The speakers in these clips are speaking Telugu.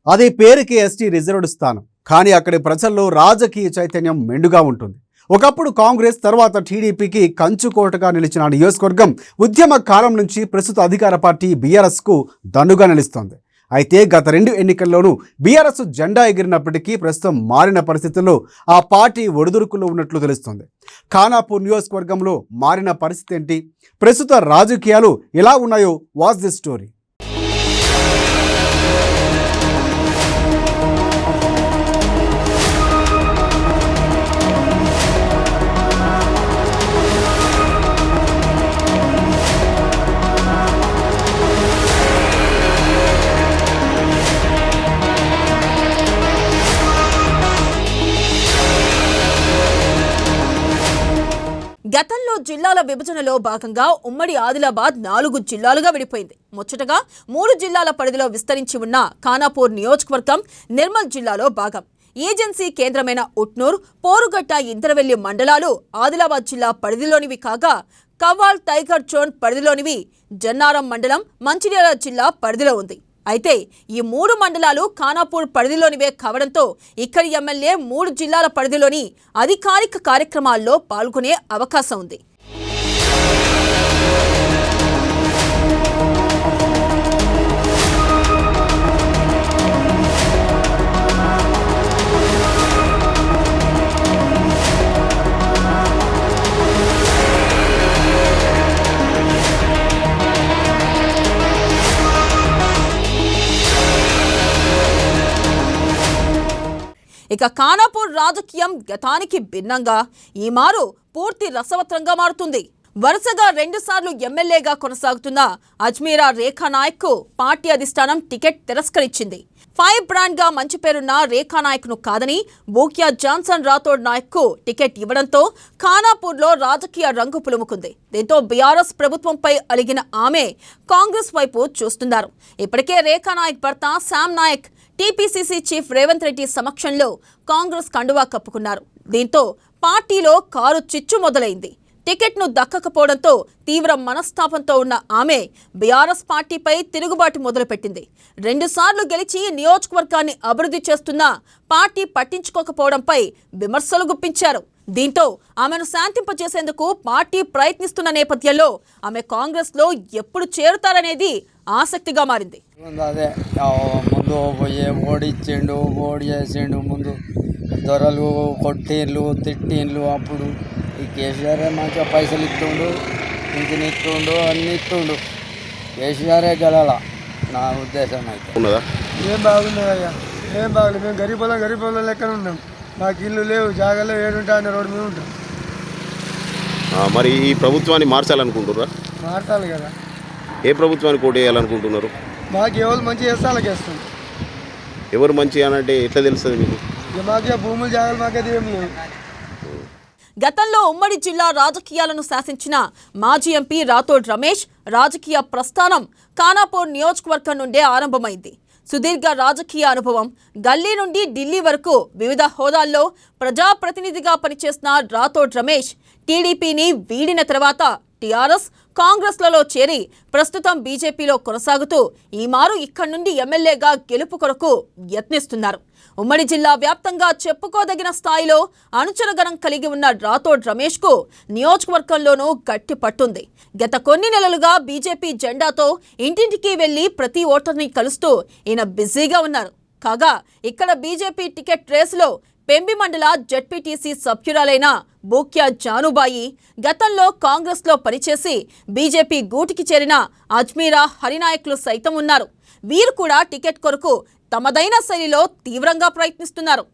అది పేరుకి ఎస్టీ రిజర్వ్డ్ స్థానం, కానీ అక్కడి ప్రజల్లో రాజకీయ చైతన్యం మెండుగా ఉంటుంది. ఒకప్పుడు కాంగ్రెస్, తర్వాత టీడీపీకి కంచుకోటగా నిలిచిన నియోజకవర్గం ఉద్యమ కాలం నుంచి ప్రస్తుత అధికార పార్టీ బీఆర్ఎస్కు దన్నుగా నిలుస్తోంది. అయితే గత 2 ఎన్నికల్లోనూ బీఆర్ఎస్ జెండా ఎగిరినప్పటికీ ప్రస్తుతం మారిన పరిస్థితుల్లో ఆ పార్టీ ఒడిదుడుకులో ఉన్నట్లు తెలుస్తోంది. ఖానాపూర్ నియోజకవర్గంలో మారిన పరిస్థితి ఏంటి, ప్రస్తుత రాజకీయాలు ఎలా ఉన్నాయో వాచ్ దిస్ స్టోరీ. గతంలో జిల్లాల విభజనలో భాగంగా ఉమ్మడి ఆదిలాబాద్ 4 జిల్లాలుగా విడిపోయింది. ముచ్చటగా 3 జిల్లాల పరిధిలో విస్తరించి ఉన్న ఖానాపూర్ నియోజకవర్గం నిర్మల్ జిల్లాలో భాగం. ఏజెన్సీ కేంద్రమైన ఉట్నూర్, పోరుగట్ట, ఇంద్రవెల్లి మండలాలు ఆదిలాబాద్ జిల్లా పరిధిలోనివి కాగా, కవ్వాల్, టైగర్ జోన్ పరిధిలోనివి జన్నారం మండలం మంచిర్యాల జిల్లా పరిధిలో ఉంది. అయితే ఈ 3 మండలాలు ఖానాపూర్ పరిధిలోనివే కావడంతో ఇక్కడి ఎమ్మెల్యే 3 జిల్లాల పరిధిలోని అధికారిక కార్యక్రమాల్లో పాల్గొనే అవకాశం ఉంది. ఇక ఖానాపూర్ రాజకీయం గతానికి భిన్నంగా ఈ మారు పూర్తి రసవత్రంగా మారుతుంది. వరుసగా 2 సార్లు ఎమ్మెల్యేగా కొనసాగుతున్న అజ్మీరా రేఖా నాయక్కు పార్టీ అధిష్టానం టికెట్ తిరస్కరించింది. ఫైర్ బ్రాండ్గా మంచి పేరున్న రేఖా నాయక్ను కాదని బూక్యా జాన్సన్ రాథోడ్ నాయక్కు టికెట్ ఇవ్వడంతో ఖానాపూర్లో రాజకీయ రంగు పులుముకుంది. దీంతో బీఆర్ఎస్ ప్రభుత్వంపై అలిగిన ఆమె కాంగ్రెస్ వైపు చూస్తున్నారు. ఇప్పటికే రేఖా నాయక్ భర్త శామ్ నాయక్ టీపీసీసీ చీఫ్ రేవంత్ రెడ్డి సమక్షంలో కాంగ్రెస్ కండువా కప్పుకున్నారు. దీంతో పార్టీలో కారు చిచ్చు మొదలైంది. టికెట్ను దక్కకపోవడంతో తీవ్ర మనస్తాపంతో ఉన్న ఆమె బీఆర్ఎస్ పార్టీపై తిరుగుబాటు మొదలుపెట్టింది. 2 సార్లు గెలిచి నియోజకవర్గాన్ని అభివృద్ధి చేస్తున్న పార్టీ పట్టించుకోకపోవడంపై విమర్శలు గుప్పించారు. దీంతో ఆమెను శాంతింపజేసేందుకు పార్టీ ప్రయత్నిస్తున్న నేపథ్యంలో ఆమె కాంగ్రెస్లో ఎప్పుడు చేరుతారనేది ఆసక్తిగా మారింది. అదే ముందు పోయి ఓడిచ్చిండు, ఓడి చేసిండు, ముందు దొరలు కొట్టిండ్లు, తిట్టిండ్లు. అప్పుడు ఈ కేసీఆరే మంచిగా పైసలు ఇస్తుండు, ఇంటిని ఇస్తుండు, అన్ని ఇస్తుండు. కేసీఆరే గెలాల నా ఉద్దేశం అయితే. ఏం బాగున్నదయ్యా, ఏం బాగలేదు. మేము గరీబ్ వాళ్ళ లెక్కన ఉన్నాం. మాకు ఇల్లు లేవు, జాగాలో ఏడుంటా అనే రోడ్డు మీద ఉంటాం. మరి ఈ ప్రభుత్వాన్ని మార్చాలనుకుంటున్నారా? మార్చాలి కదా. ఏ ప్రభుత్వానికి ఓటు వేయాలనుకుంటున్నారు? మాకు ఎవరు మంచి చేస్తే అలాగే వేస్తాం. ఎవరు మంచి అనంటే ఎట్లా తెలుస్తుంది మీకు? మాకే భూములు, జాగాలు మాకైతే ఏం లేవు. గతంలో ఉమ్మడి జిల్లా రాజకీయాలను శాసించిన మాజీ ఎంపీ రాథోడ్ రమేష్ రాజకీయ ప్రస్థానం ఖానాపూర్ నియోజకవర్గం నుండే ఆరంభమైంది. సుదీర్ఘ రాజకీయ అనుభవం, గల్లీ నుండి ఢిల్లీ వరకు వివిధ హోదాల్లో ప్రజాప్రతినిధిగా పనిచేసిన రాథోడ్ రమేష్ టీడీపీని వీడిన తర్వాత టీఆర్ఎస్, కాంగ్రెస్లలో చేరి ప్రస్తుతం బీజేపీలో కొనసాగుతూ ఈ మారు ఇక్కడి నుండి ఎమ్మెల్యేగా గెలుపు కొరకు యత్నిస్తున్నారు. ఉమ్మడి జిల్లా వ్యాప్తంగా చెప్పుకోదగిన స్థాయిలో అనుచరగణం కలిగి ఉన్న రాథోడ్ రమేష్కు నియోజకవర్గంలోనూ గట్టి పట్టుంది. గత కొన్ని నెలలుగా బీజేపీ జెండాతో ఇంటింటికి వెళ్లి ప్రతి ఓటర్ని కలుస్తూ ఈయన బిజీగా ఉన్నారు. కాగా ఇక్కడ బీజేపీ టికెట్ రేసులో పెంబి మండల జెడ్పీటీసీ సభ్యురాలైన బూక్యా జానుబాయి, గతంలో కాంగ్రెస్లో పనిచేసి బీజేపీ గూటికి చేరిన అజ్మీరా హరినాయకులు సైతం ఉన్నారు. వీరు కూడా టికెట్ కొరకు తమదైన శైలిలో తీవ్రంగా ప్రయత్నిస్తున్నారు.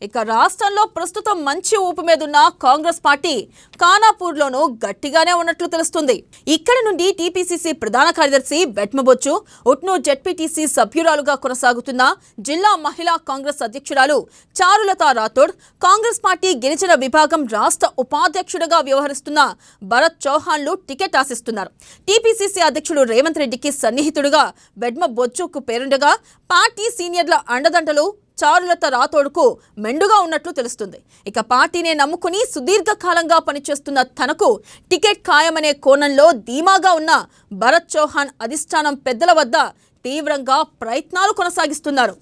ఇక రాష్ట్రంలో ప్రస్తుతం మంచి ఊపు మీదున్న కాంగ్రెస్ పార్టీ ఖానాపూర్లోనూ గట్టిగానే ఉన్నట్లు తెలుస్తుంది. ఇక్కడి నుండి టీపీసీసీ ప్రధాన కార్యదర్శి బెట్మబొచ్చు, ఉట్నూర్ జెడ్పీటీసీ సభ్యురాలుగా కొనసాగుతున్న జిల్లా మహిళా కాంగ్రెస్ అధ్యక్షురాలు చారులతా రాథోడ్, కాంగ్రెస్ పార్టీ గిరిజన విభాగం రాష్ట్ర ఉపాధ్యక్షుడిగా వ్యవహరిస్తున్న భరత్ చౌహాన్లు టికెట్ ఆశిస్తున్నారు. టీపీసీసీ అధ్యక్షుడు రేవంత్ రెడ్డికి సన్నిహితుడుగా బెట్మబొచ్చుకు పేరుండగా పార్టీ సీనియర్ల అండదండలు చారులత రాథోడ్కు మెండుగా ఉన్నట్లు తెలుస్తుంది. ఇక పార్టీనే నమ్ముకుని సుదీర్ఘకాలంగా పనిచేస్తున్న తనకు టికెట్ ఖాయమనే కోణంలో ధీమాగా ఉన్న భరత్ చౌహాన్ అధిష్టానం పెద్దల వద్ద తీవ్రంగా ప్రయత్నాలు కొనసాగిస్తున్నారు.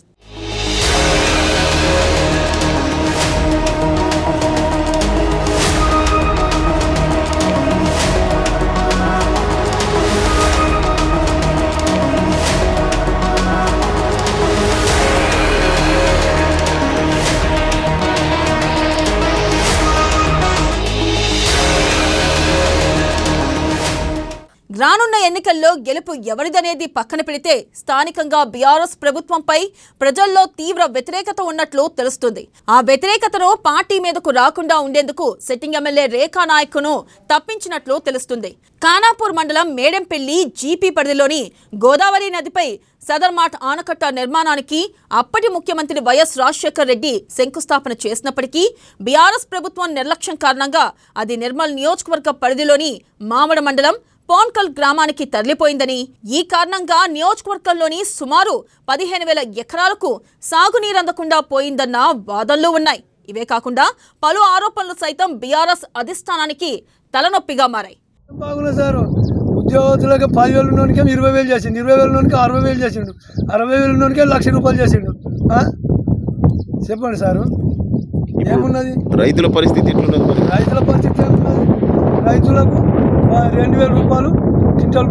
రానున్న ఎన్నికల్లో గెలుపు ఎవరిదనేది పక్కన పెడితే స్థానికంగా బీఆర్ఎస్ ప్రభుత్వంపై ప్రజల్లో తీవ్ర వ్యతిరేకత ఉన్నట్లు తెలుస్తుంది. ఆ వ్యతిరేకతను పార్టీ మీదకు రాకుండా ఉండేందుకు సిట్టింగ్ ఎమ్మెల్యే రేఖా నాయక్ను తప్పించినట్లు తెలుస్తుంది. ఖానాపూర్ మండలం మేడెంపల్లి జీపీ పరిధిలోని గోదావరి నదిపై సదర్మాట్ ఆనకట్ట నిర్మాణానికి అప్పటి ముఖ్యమంత్రి వైఎస్ రాజశేఖర్ రెడ్డి శంకుస్థాపన చేసినప్పటికీ బీఆర్ఎస్ ప్రభుత్వం నిర్లక్ష్యం కారణంగా అది నిర్మల్ నియోజకవర్గ పరిధిలోని మామడ మండలం పోన్కల్ గ్రామానికి తరలిపోయిందని, ఈ కారణంగా నియోజకవర్గంలోని సుమారు 15,000 ఎకరాలకు సాగునీరందకుండా పోయిందన్న వాదనలు ఉన్నాయి. ఇవే కాకుండా పలు ఆరోపణలు సైతం బీఆర్ఎస్ అధిష్టానానికి తలనొప్పిగా మారాయి. బాగులేదు సార్, ఉద్యోగస్తులకి 10,000 ఉన్నోనికే 20,000 చేసిండు, 20,000 ఉన్నోనికే 60,000 చేసిండు, 60,000 ఉన్నోనికే ₹1,00,000 చేసిండు. చెప్పండి సారు, ఏమున్నది? రైతుల పరిస్థితి ఎట్లున్నది? రైతుల పరిస్థితి ఏమున్నది? రైతులకు ₹2,000 క్వింటల్,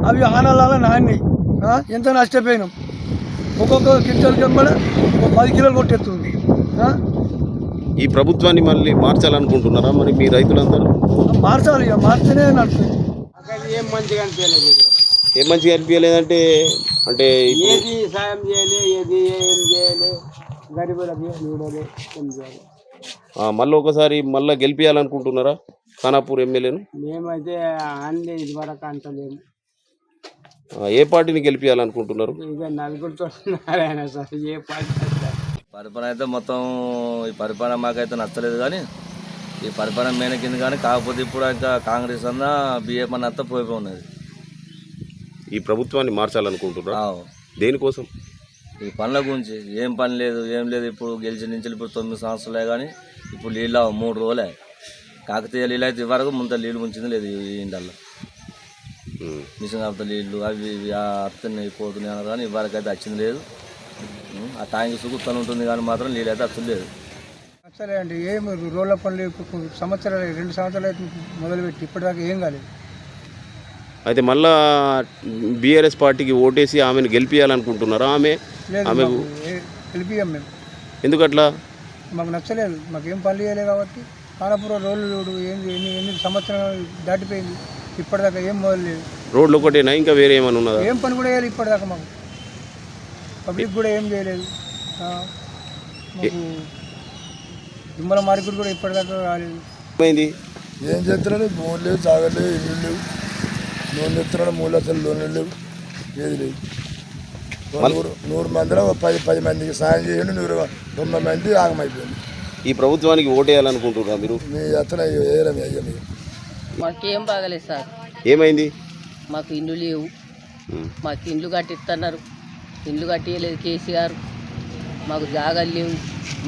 అవి ఆనాల నాణ్యాయి. ఎంత నష్టపోయినాం. ఒక్కొక్క క్వింటల్ కింద 10 కిలోలు కొట్టేస్తుంది. ఈ ప్రభుత్వాన్ని మళ్ళీ మార్చాలనుకుంటున్నారా మరి మీ రైతులందరూ? మార్చాలి, ఇక మార్చనే నడుస్తుంది. ఏం మంచిగా అనిపించలేదు. ఏం మంచిగా అనిపించలేదంటే అంటే ఏది సాయం చేయలే, ఏది ఏం చేయలే, గరీబులకి చూడలే, ఏం చేయాలి. మళ్ళీ ఒకసారి మళ్ళీ గెలిపించాలనుకుంటున్నారా ఖానాపూర్ ఎమ్మెల్యేను? మేమైతే అన్ని ఇదివరకు అంటలేము. ఏ పార్టీని గెలిపించాలనుకుంటున్నారు? ఇక నలుగురితో నారాయణ సార్, ఏ పార్టీ పరిపాలన అయితే మొత్తం ఈ పరిపాలన మాకైతే నచ్చలేదు. కానీ ఈ పరిపాలన మెయిన్ కింద కానీ కాకపోతే ఇప్పుడు ఇంకా కాంగ్రెస్ అన్న బీఏపీ అన్న అంతా పోయిపోయి ఉన్నది. ఈ ప్రభుత్వాన్ని మార్చాలనుకుంటున్నారా? దేనికోసం? ఈ పనుల గురించి ఏం పని లేదు, ఏం లేదు. ఇప్పుడు గెలిచిన నుంచి ఇప్పుడు 9 సంవత్సరాలే కానీ ఇప్పుడు నీళ్ళు 3 రోజులే. కాకతీయ నీళ్ళు అయితే ఇవరకు ముందు నీళ్ళు ముంచింది లేదు. ఈ ఇండల్లో మిషన్ కాకపోతే నీళ్ళు అవి ఇవి అత్తున్నాయి పోతున్నాయి అన్నారు కానీ ఇవరకు అయితే వచ్చింది లేదు. ఆ ట్యాంక్ సుగుత్తని ఉంటుంది కానీ మాత్రం నీళ్ళు అయితే అసలు లేదు. సరే అండి, ఏం రోడ్ల పనులు సంవత్సరాలు 2 సంవత్సరాలు అయితే మొదలుపెట్టి ఇప్పటిదాకా ఏం కాలేదు. అయితే మళ్ళా బీఆర్ఎస్ పార్టీకి ఓటేసి ఆమెను గెలిపించాలనుకుంటున్నారా? ఆమె గెలిపియం మేము. ఎందుకట్లా? మాకు నచ్చలేదు, మాకేం పనులు చేయలేదు కాబట్టి. ఖానాపూర్ రోడ్లు ఎన్ని సంవత్సరాలు దాటిపోయింది, ఇప్పటిదాకా ఏం మొదలలేదు. రోడ్లు ఒకటేనా, ఇంకా వేరే ఏమైనా ఉన్నదా? ఏం పని కూడా చేయాలి ఇప్పటిదాకా. మాకు పబ్లిక్ కూడా ఏం చేయలేదు. మాకు దుమ్మల మార్కెట్ కూడా ఇప్పటిదాకా రాలేదు. ఏమైంది? ఏం చేస్తున్నాడు? భూములు లేవు, జాగలేవు, ఇల్లు లేవు. లోన్లు ఎత్తున్నాడు, 3 లక్షలు లోన్లు లేవు, ఏది లేదు. 100 మందిలో 10 మందికి సాయం చేయండి, 190 మంది ఆగమైపోయింది. ఈ ప్రభుత్వానికి ఓటేయాలనుకుంటున్నారా మీరు? మీ అతను వేయలేము, అయ్యా మీరు. మాకేం బాగలేదు సార్. ఏమైంది? మాకు ఇండ్లు లేవు. మాకు ఇండ్లు కట్టిస్తున్నారు, ఇండ్లు కట్టియలేదు కేసీఆర్. మాకు జాగాలు లేవు,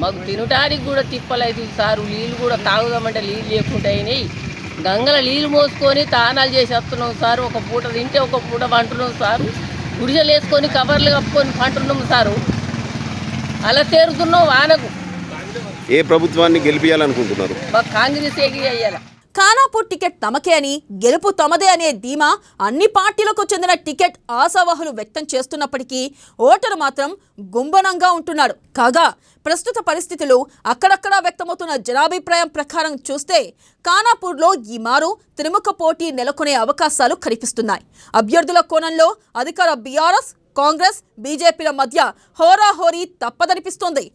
మాకు తినటానికి కూడా తిప్పలవుతుంది సారు. నీళ్ళు కూడా తాగుదామంటే నీళ్ళు లేకుండా అయినాయి. గంగల నీళ్ళు మోసుకొని తానాలు చేసి వస్తున్నాం సారు. ఒక పూట తింటే ఒక పూట పంటున్నాం సారు. గుడిసెలు వేసుకొని కవర్లు కప్పుకొని పంటున్నాం సారు. అలా తేరుతున్నాం వానకు. ఏ ప్రభుత్వాన్ని గెలిపించాలనుకుంటున్నారు? మాకు కాంగ్రెస్ ఎగిరి ఖానాపూర్ టికెట్ తమకే అని, గెలుపు తమదే అనే ధీమా అన్ని పార్టీలకు చెందిన టికెట్ ఆశావహులు వ్యక్తం చేస్తున్నప్పటికీ ఓటరు మాత్రం గుంబనంగా ఉంటున్నాడు. కాగా ప్రస్తుత పరిస్థితులు అక్కడక్కడా వ్యక్తమవుతున్న జనాభిప్రాయం ప్రకారం చూస్తే ఖానాపూర్లో ఈ మారు త్రిముఖ పోటీ నెలకొనే అవకాశాలు కనిపిస్తున్నాయి. అభ్యర్థుల కోణంలో అధికార బీఆర్ఎస్, కాంగ్రెస్, బీజేపీల మధ్య హోరాహోరీ తప్పదనిపిస్తోంది.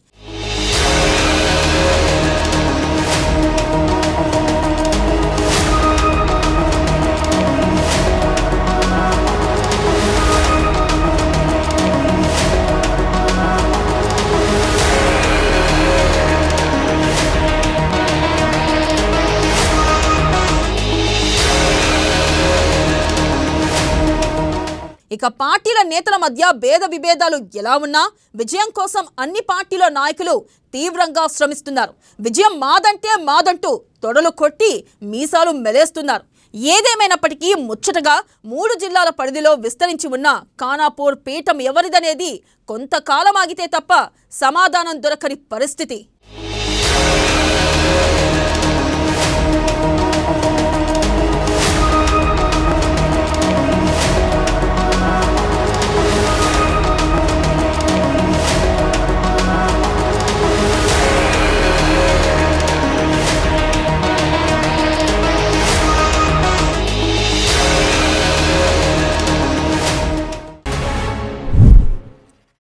ఇక పార్టీల నేతల మధ్య భేద విభేదాలు ఎలా ఉన్నా విజయం కోసం అన్ని పార్టీల నాయకులు తీవ్రంగా శ్రమిస్తున్నారు. విజయం మాదంటే మాదంటూ తొడలు కొట్టి మీసాలు మెలేస్తున్నారు. ఏదేమైనప్పటికీ ముచ్చటగా 3 జిల్లాల పరిధిలో విస్తరించి ఉన్న ఖానాపూర్ పీఠం ఎవరిదనేది కొంతకాలం ఆగితే తప్ప సమాధానం దొరకని పరిస్థితి.